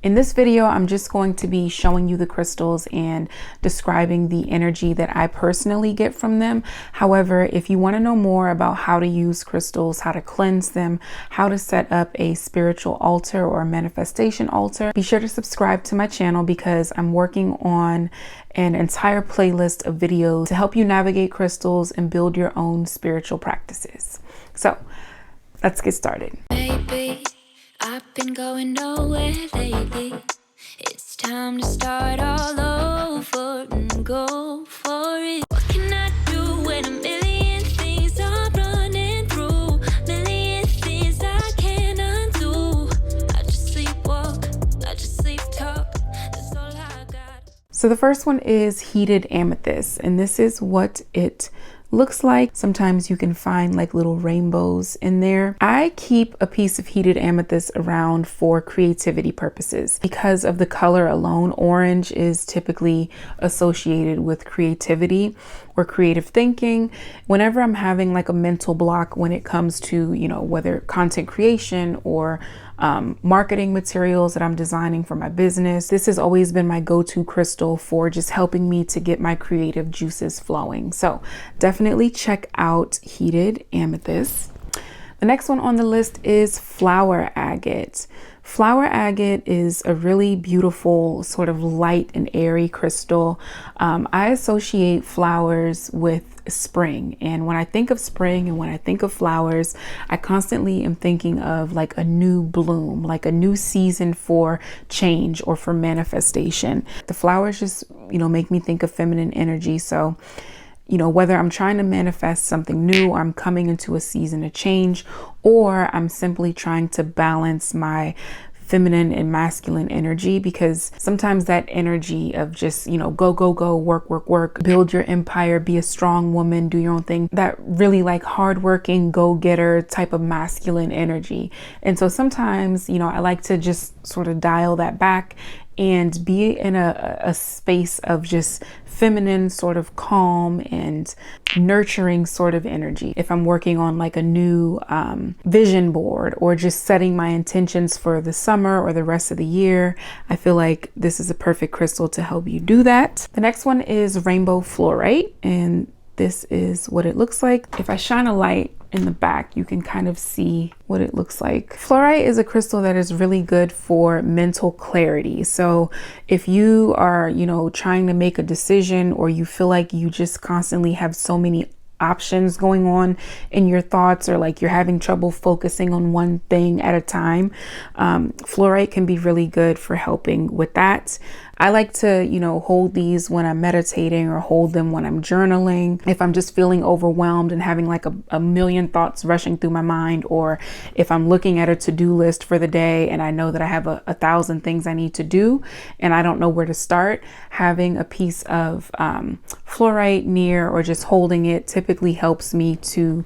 In this video, I'm just going to be showing you the crystals and describing the energy that I personally get from them. However, if you want to know more about how to use crystals, how to cleanse them, how to set up a spiritual altar or a manifestation altar, be sure to subscribe to my channel because I'm working on an entire playlist of videos to help you navigate crystals and build your own spiritual practices. So let's get started. Baby, I've been going nowhere lately. It's time to start all over and go for it. What can I do when a million things are running through? Million things I can't undo. I just sleepwalk, I just sleep talk. That's all I got. So the first one is heated amethyst, and this is what it looks like. Sometimes you can find like little rainbows in there. I keep a piece of heated amethyst around for creativity purposes. Because of the color alone, orange is typically associated with creativity or creative thinking. Whenever I'm having like a mental block when it comes to, whether content creation or marketing materials that I'm designing for my business, this has always been my go-to crystal for just helping me to get my creative juices flowing. So definitely check out heated amethyst. The next one on the list is flower agate. Flower agate is a really beautiful sort of light and airy crystal. I associate flowers with spring, and when I think of spring and when I think of flowers, I constantly am thinking of like a new bloom, like a new season for change or for manifestation. The flowers just, make me think of feminine energy. So whether I'm trying to manifest something new, or I'm coming into a season of change, or I'm simply trying to balance my feminine and masculine energy, because sometimes that energy of just, go, go, go, work, build your empire, be a strong woman, do your own thing, that really like hardworking, go-getter type of masculine energy. And so sometimes, I like to just sort of dial that back and be in a space of just feminine, sort of calm and nurturing sort of energy. If I'm working on like a new vision board or just setting my intentions for the summer or the rest of the year, I feel like this is a perfect crystal to help you do that. The next one is rainbow fluorite, and this is what it looks like. If I shine a light in the back, you can kind of see what it looks like. Fluorite is a crystal that is really good for mental clarity. So if you are, trying to make a decision, or you feel like you just constantly have so many options going on in your thoughts, or like you're having trouble focusing on one thing at a time, fluorite can be really good for helping with that. I like to, hold these when I'm meditating, or hold them when I'm journaling. If I'm just feeling overwhelmed and having like a million thoughts rushing through my mind, or if I'm looking at a to-do list for the day and I know that I have a 1,000 things I need to do and I don't know where to start, having a piece of fluorite near or just holding it typically helps me to,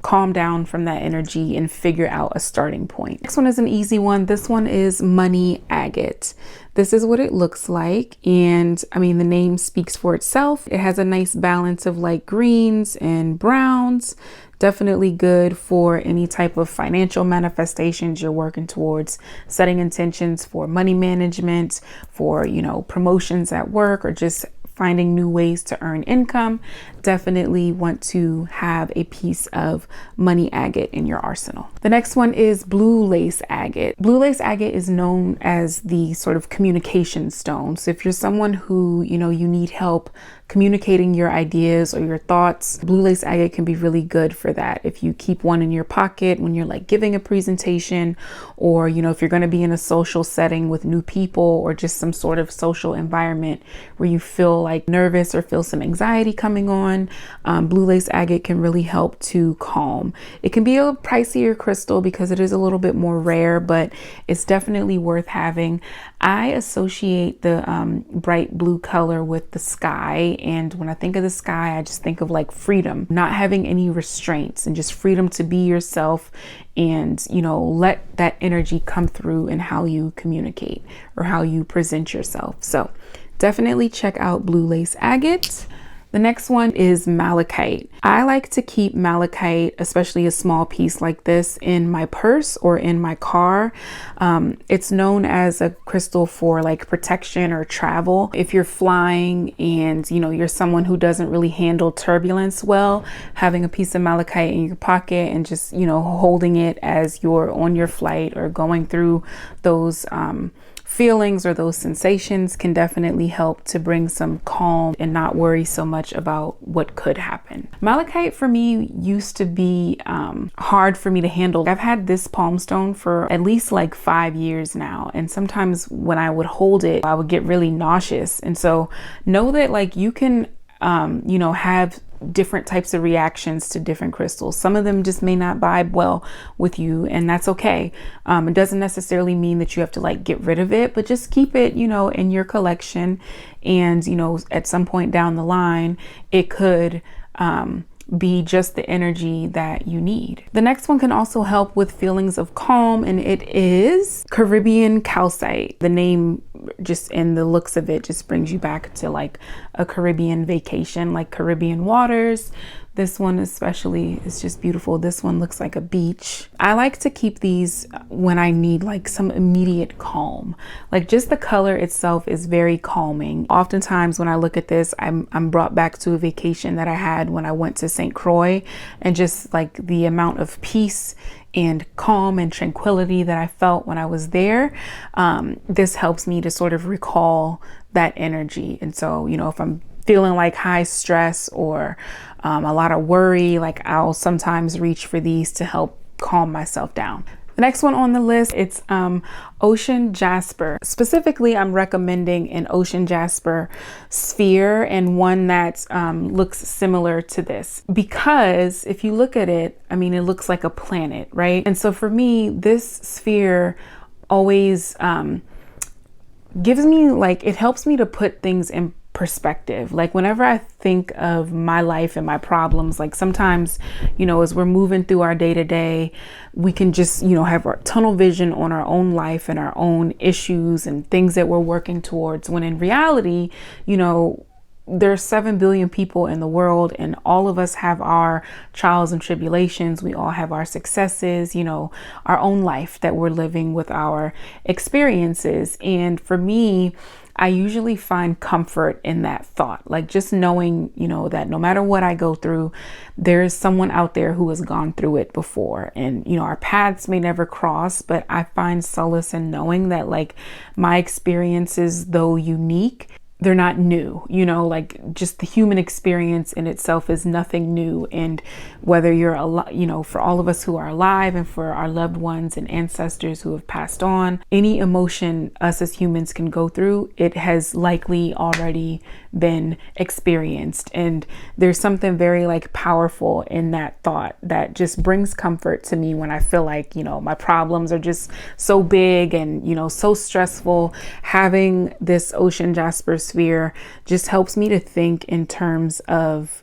calm down from that energy and figure out a starting point. Next one is an easy one. This one is money agate. This is what it looks like. And I mean, the name speaks for itself. It has a nice balance of light greens and browns. Definitely good for any type of financial manifestations you're working towards, setting intentions for money management, for, promotions at work, or just finding new ways to earn income. Definitely want to have a piece of money agate in your arsenal. The next one is blue lace agate. Blue lace agate is known as the sort of communication stone. So if you're someone who, you need help communicating your ideas or your thoughts, blue lace agate can be really good for that. If you keep one in your pocket when you're like giving a presentation, or, if you're going to be in a social setting with new people, or just some sort of social environment where you feel like nervous or feel some anxiety coming on, blue lace agate can really help to calm. It can be a pricier crystal because it is a little bit more rare, but it's definitely worth having. I associate the bright blue color with the sky. And when I think of the sky, I just think of like freedom, not having any restraints, and just freedom to be yourself and, let that energy come through in how you communicate or how you present yourself. So definitely check out blue lace agate. The next one is malachite. I like to keep malachite, especially a small piece like this, in my purse or in my car. It's known as a crystal for like protection or travel. If you're flying and you're someone who doesn't really handle turbulence well, having a piece of malachite in your pocket and just holding it as you're on your flight or going through those feelings or those sensations can definitely help to bring some calm and not worry so much about what could happen. Malachite for me used to be hard for me to handle. I've had this palm stone for at least like 5 years now, and sometimes when I would hold it, I would get really nauseous. And so know that like you can have different types of reactions to different crystals. Some of them just may not vibe well with you, and that's okay. It doesn't necessarily mean that you have to like get rid of it, but just keep it, in your collection. And, at some point down the line, it could be just the energy that you need. The next one can also help with feelings of calm, and it is Caribbean calcite. The name just and the looks of it just brings you back to like a Caribbean vacation, like Caribbean waters. This one especially is just beautiful. This one looks like a beach. I like to keep these when I need like some immediate calm. Like just the color itself is very calming. Oftentimes when I look at this, I'm brought back to a vacation that I had when I went to St. Croix, and just like the amount of peace and calm and tranquility that I felt when I was there. This helps me to sort of recall that energy. And so, if I'm feeling like high stress or a lot of worry, like I'll sometimes reach for these to help calm myself down. The next one on the list, it's ocean jasper. Specifically, I'm recommending an ocean jasper sphere, and one that looks similar to this, because if you look at it, it looks like a planet, right? And so for me, this sphere always gives me it helps me to put things in perspective. Like whenever I think of my life and my problems, like sometimes, as we're moving through our day to day, we can just, have our tunnel vision on our own life and our own issues and things that we're working towards. When in reality, there's 7 billion people in the world, and all of us have our trials and tribulations. We all have our successes, our own life that we're living with our experiences. And for me, I usually find comfort in that thought, like just knowing, that no matter what I go through, there's someone out there who has gone through it before. And, our paths may never cross, but I find solace in knowing that like my experiences, though unique, they're not new, just the human experience in itself is nothing new. And whether you're for all of us who are alive and for our loved ones and ancestors who have passed on, any emotion us as humans can go through, it has likely already been experienced. And there's something very powerful in that thought that just brings comfort to me when I feel like, my problems are just so big and, so stressful. Having this ocean jasper sphere just helps me to think in terms of,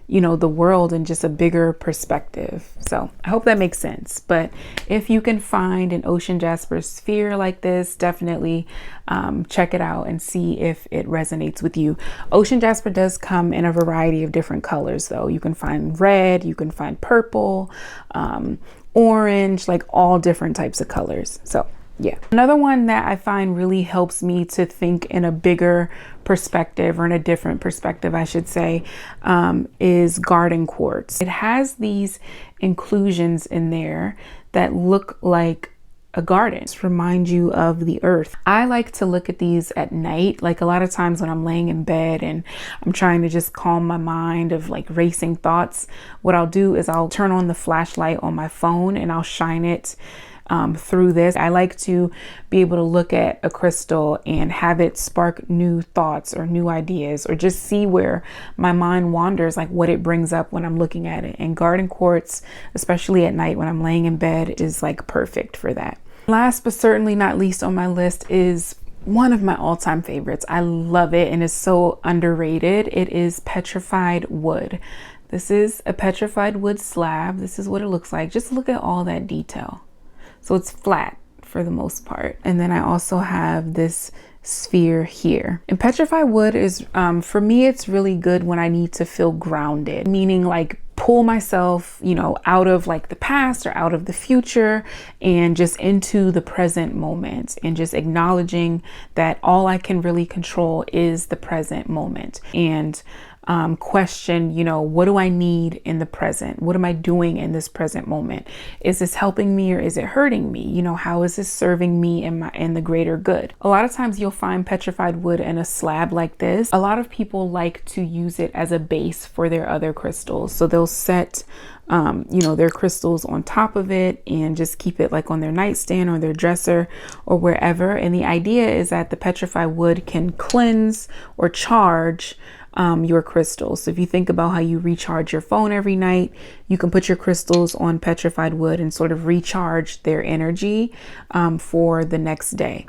the world in just a bigger perspective. So I hope that makes sense. But if you can find an ocean jasper sphere like this, definitely check it out and see if it resonates with you. Ocean jasper does come in a variety of different colors though. You can find red, you can find purple, orange, like all different types of colors. So yeah. Another one that I find really helps me to think in a bigger perspective, or in a different perspective, I should say, is garden quartz. It has these inclusions in there that look like a garden. Just remind you of the earth. I like to look at these at night. Like a lot of times when I'm laying in bed and I'm trying to just calm my mind of racing thoughts, what I'll do is I'll turn on the flashlight on my phone and I'll shine it through this. I like to be able to look at a crystal and have it spark new thoughts or new ideas, or just see where my mind wanders, like what it brings up when I'm looking at it. And garden quartz, especially at night when I'm laying in bed, is perfect for that. Last but certainly not least on my list is one of my all-time favorites. I love it and it's so underrated. It is petrified wood. This is a petrified wood slab. This is what it looks like. Just look at all that detail. So it's flat for the most part. And then I also have this sphere here. And petrified wood is, for me, it's really good when I need to feel grounded, meaning like pull myself, you know, out of like the past or out of the future and just into the present moment, and just acknowledging that all I can really control is the present moment. And question, you know, what do I need in the present? What am I doing in this present moment? Is this helping me or is it hurting me? You know, how is this serving me in the greater good? A lot of times you'll find petrified wood in a slab like this. A lot of people like to use it as a base for their other crystals. So they'll set you know, their crystals on top of it and just keep it like on their nightstand or their dresser or wherever. And the idea is that the petrified wood can cleanse or charge your crystals. So if you think about how you recharge your phone every night, you can put your crystals on petrified wood and sort of recharge their energy for the next day.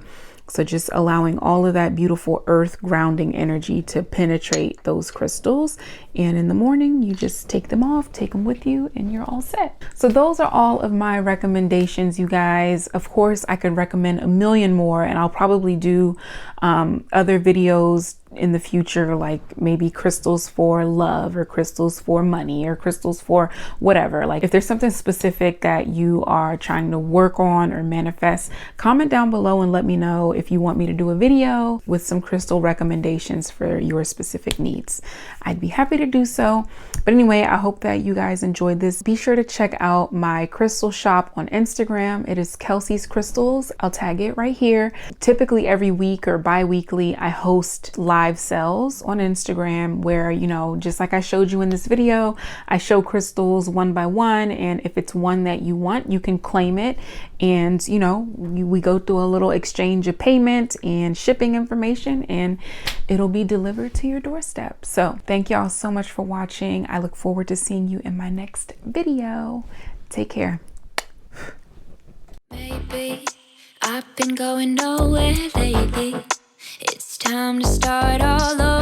So just allowing all of that beautiful earth grounding energy to penetrate those crystals. And in the morning, you just take them off, take them with you, and you're all set. So those are all of my recommendations, you guys. Of course, I could recommend a million more, and I'll probably do other videos in the future, like maybe crystals for love or crystals for money or crystals for whatever. Like if there's something specific that you are trying to work on or manifest, comment down below and let me know if you want me to do a video with some crystal recommendations for your specific needs. I'd be happy to do so. But anyway, I hope that you guys enjoyed this. Be sure to check out my crystal shop on Instagram. It is Kelsey's Crystals. I'll tag it right here. Typically every week or bi-weekly, I host live sales on Instagram where, you know, just like I showed you in this video, I show crystals one by one. And if it's one that you want, you can claim it. And, you know, we go through a little exchange of payment and shipping information, and it'll be delivered to your doorstep. So thank y'all so much for watching. I look forward to seeing you in my next video. Take care. Baby, I've been going nowhere lately. It's time to start all over.